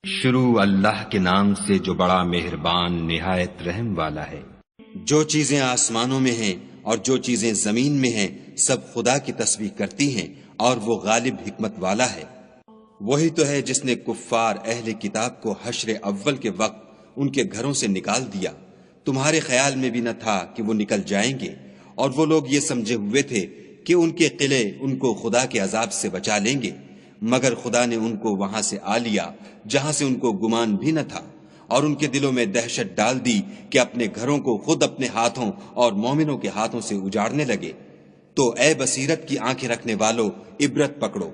شروع اللہ کے نام سے جو بڑا مہربان نہایت رحم والا ہے۔ جو چیزیں آسمانوں میں ہیں اور جو چیزیں زمین میں ہیں سب خدا کی تسبیح کرتی ہیں اور وہ غالب حکمت والا ہے۔ وہی تو ہے جس نے کفار اہل کتاب کو حشر اول کے وقت ان کے گھروں سے نکال دیا۔ تمہارے خیال میں بھی نہ تھا کہ وہ نکل جائیں گے، اور وہ لوگ یہ سمجھے ہوئے تھے کہ ان کے قلعے ان کو خدا کے عذاب سے بچا لیں گے، مگر خدا نے ان کو وہاں سے آ لیا جہاں سے ان کو گمان بھی نہ تھا، اور ان کے دلوں میں دہشت ڈال دی کہ اپنے گھروں کو خود اپنے ہاتھوں اور مومنوں کے ہاتھوں سے اجاڑنے لگے۔ تو اے بصیرت کی آنکھیں رکھنے والو، عبرت پکڑو،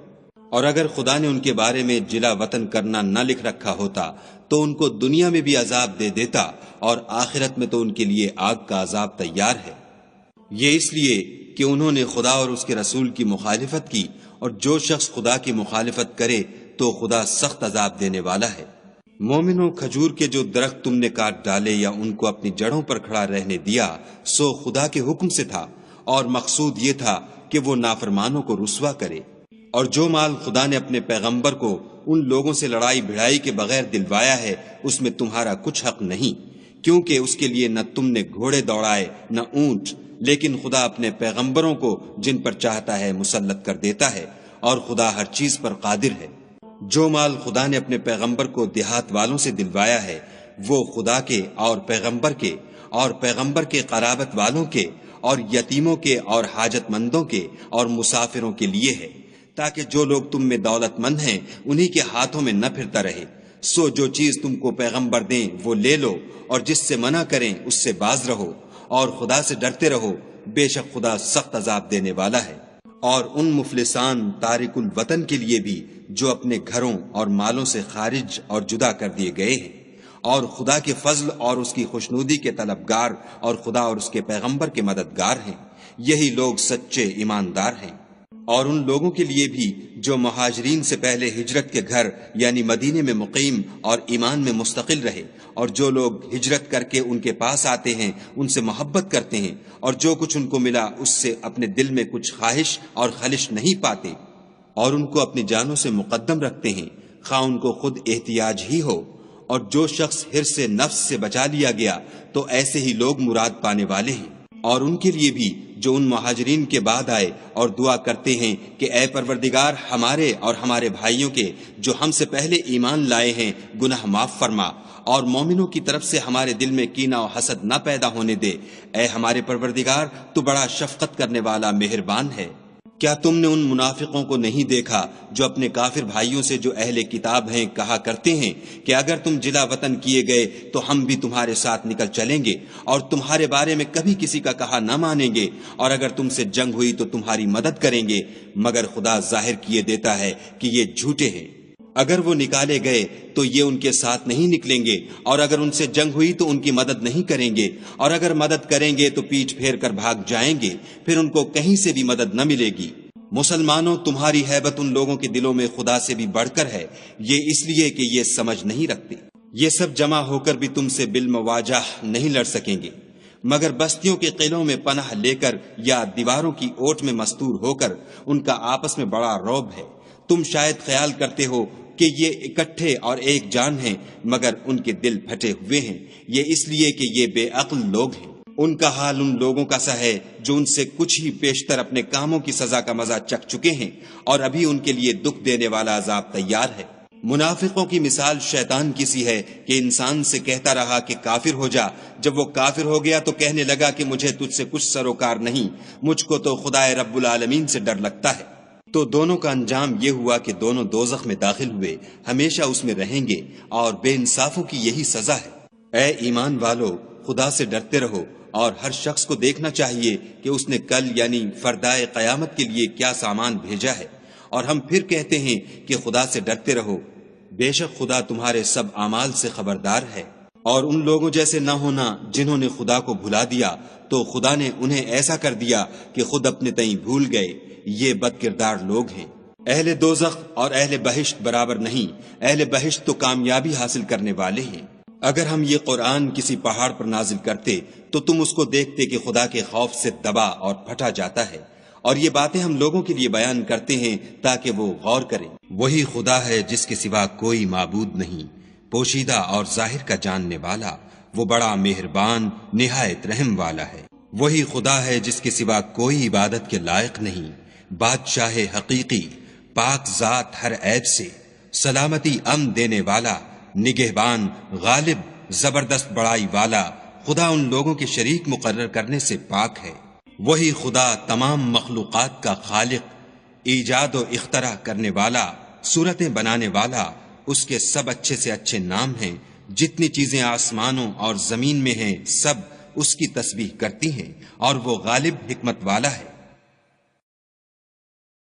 اور اگر خدا نے ان کے بارے میں جلا وطن کرنا نہ لکھ رکھا ہوتا تو ان کو دنیا میں بھی عذاب دے دیتا، اور آخرت میں تو ان کے لیے آگ کا عذاب تیار ہے۔ یہ اس لیے کہ انہوں نے خدا اور اس کے رسول کی مخالفت کی، اور جو شخص خدا کی مخالفت کرے تو خدا سخت عذاب دینے والا ہے۔ مومنوں، کھجور کے جو درخت تم نے کاٹ ڈالے یا ان کو اپنی جڑوں پر کھڑا رہنے دیا سو خدا کے حکم سے تھا، اور مقصود یہ تھا کہ وہ نافرمانوں کو رسوا کرے۔ اور جو مال خدا نے اپنے پیغمبر کو ان لوگوں سے لڑائی بھڑائی کے بغیر دلوایا ہے اس میں تمہارا کچھ حق نہیں، کیونکہ اس کے لیے نہ تم نے گھوڑے دوڑائے نہ اونٹ، لیکن خدا اپنے پیغمبروں کو جن پر چاہتا ہے مسلط کر دیتا ہے، اور خدا ہر چیز پر قادر ہے۔ جو مال خدا نے اپنے پیغمبر کو دیہات والوں سے دلوایا ہے وہ خدا کے اور پیغمبر کے قرابت والوں کے اور یتیموں کے اور حاجت مندوں کے اور مسافروں کے لیے ہے، تاکہ جو لوگ تم میں دولت مند ہیں انہی کے ہاتھوں میں نہ پھرتا رہے۔ سو جو چیز تم کو پیغمبر دیں وہ لے لو، اور جس سے منع کریں اس سے باز رہو، اور خدا سے ڈرتے رہو، بے شک خدا سخت عذاب دینے والا ہے۔ اور ان مفلسان تارک الوطن کے لیے بھی جو اپنے گھروں اور مالوں سے خارج اور جدا کر دیے گئے ہیں، اور خدا کے فضل اور اس کی خوشنودی کے طلبگار اور خدا اور اس کے پیغمبر کے مددگار ہیں، یہی لوگ سچے ایماندار ہیں۔ اور ان لوگوں کے لیے بھی جو مہاجرین سے پہلے ہجرت کے گھر یعنی مدینے میں مقیم اور ایمان میں مستقل رہے، اور جو لوگ ہجرت کر کے ان کے پاس آتے ہیں ان سے محبت کرتے ہیں، اور جو کچھ ان کو ملا اس سے اپنے دل میں کچھ خواہش اور خلش نہیں پاتے، اور ان کو اپنی جانوں سے مقدم رکھتے ہیں، خواہ ان کو خود احتیاج ہی ہو۔ اور جو شخص حرص نفس سے بچا لیا گیا تو ایسے ہی لوگ مراد پانے والے ہیں۔ اور ان کے لیے بھی جو ان مہاجرین کے بعد آئے اور دعا کرتے ہیں کہ اے پروردگار ہمارے اور ہمارے بھائیوں کے جو ہم سے پہلے ایمان لائے ہیں گناہ معاف فرما، اور مومنوں کی طرف سے ہمارے دل میں کینہ و حسد نہ پیدا ہونے دے، اے ہمارے پروردگار تو بڑا شفقت کرنے والا مہربان ہے۔ کیا تم نے ان منافقوں کو نہیں دیکھا جو اپنے کافر بھائیوں سے جو اہل کتاب ہیں کہا کرتے ہیں کہ اگر تم جلا وطن کیے گئے تو ہم بھی تمہارے ساتھ نکل چلیں گے، اور تمہارے بارے میں کبھی کسی کا کہا نہ مانیں گے، اور اگر تم سے جنگ ہوئی تو تمہاری مدد کریں گے، مگر خدا ظاہر کیے دیتا ہے کہ یہ جھوٹے ہیں۔ اگر وہ نکالے گئے تو یہ ان کے ساتھ نہیں نکلیں گے، اور اگر ان سے جنگ ہوئی تو ان کی مدد نہیں کریں گے، اور اگر مدد کریں گے تو پیٹھ پھیر کر بھاگ جائیں گے، پھر ان کو کہیں سے بھی مدد نہ ملے گی۔ مسلمانوں، تمہاری ہیبت ان لوگوں کے دلوں میں خدا سے بھی بڑھ کر ہے، یہ اس لیے کہ یہ سمجھ نہیں رکھتے۔ یہ سب جمع ہو کر بھی تم سے بالمواجہ نہیں لڑ سکیں گے، مگر بستیوں کے قلعوں میں پناہ لے کر یا دیواروں کی اوٹ میں مستور ہو کر ان کا آپس میں بڑا رعب ہے۔ تم شاید خیال کرتے ہو کہ یہ اکٹھے اور ایک جان ہیں، مگر ان کے دل پھٹے ہوئے ہیں، یہ اس لیے کہ یہ بے عقل لوگ ہیں۔ ان کا حال ان لوگوں کا سا ہے جو ان سے کچھ ہی پیشتر اپنے کاموں کی سزا کا مزہ چکھ چکے ہیں، اور ابھی ان کے لیے دکھ دینے والا عذاب تیار ہے۔ منافقوں کی مثال شیطان کی سی ہے کہ انسان سے کہتا رہا کہ کافر ہو جا، جب وہ کافر ہو گیا تو کہنے لگا کہ مجھے تجھ سے کچھ سروکار نہیں، مجھ کو تو خدائے رب العالمین سے ڈر لگتا ہے۔ تو دونوں کا انجام یہ ہوا کہ دونوں دوزخ میں داخل ہوئے، ہمیشہ اس میں رہیں گے، اور بے انصافوں کی یہی سزا ہے۔ اے ایمان والو، خدا سے ڈرتے رہو، اور ہر شخص کو دیکھنا چاہیے کہ اس نے کل یعنی فردائے قیامت کے لیے کیا سامان بھیجا ہے۔ اور ہم پھر کہتے ہیں کہ خدا سے ڈرتے رہو، بے شک خدا تمہارے سب اعمال سے خبردار ہے۔ اور ان لوگوں جیسے نہ ہونا جنہوں نے خدا کو بھلا دیا، تو خدا نے انہیں ایسا کر دیا کہ خود اپنے تئیں بھول گئے، یہ بد کردار لوگ ہیں۔ اہل دوزخ اور اہل بہشت برابر نہیں، اہل بہشت تو کامیابی حاصل کرنے والے ہیں۔ اگر ہم یہ قرآن کسی پہاڑ پر نازل کرتے تو تم اس کو دیکھتے کہ خدا کے خوف سے دبا اور پھٹا جاتا ہے، اور یہ باتیں ہم لوگوں کے لیے بیان کرتے ہیں تاکہ وہ غور کریں۔ وہی خدا ہے جس کے سوا کوئی معبود نہیں، پوشیدہ اور ظاہر کا جاننے والا، وہ بڑا مہربان نہایت رحم والا ہے۔ وہی خدا ہے جس کے سوا کوئی عبادت کے لائق نہیں، بادشاہ حقیقی، پاک ذات ہر عیب سے، سلامتی امن دینے والا، نگہبان، غالب، زبردست بڑائی والا، خدا ان لوگوں کے شریک مقرر کرنے سے پاک ہے۔ وہی خدا تمام مخلوقات کا خالق، ایجاد و اختراع کرنے والا، صورتیں بنانے والا، اس کے سب اچھے سے اچھے نام ہیں۔ جتنی چیزیں آسمانوں اور زمین میں ہیں سب اس کی تسبیح کرتی ہیں، اور وہ غالب حکمت والا ہے۔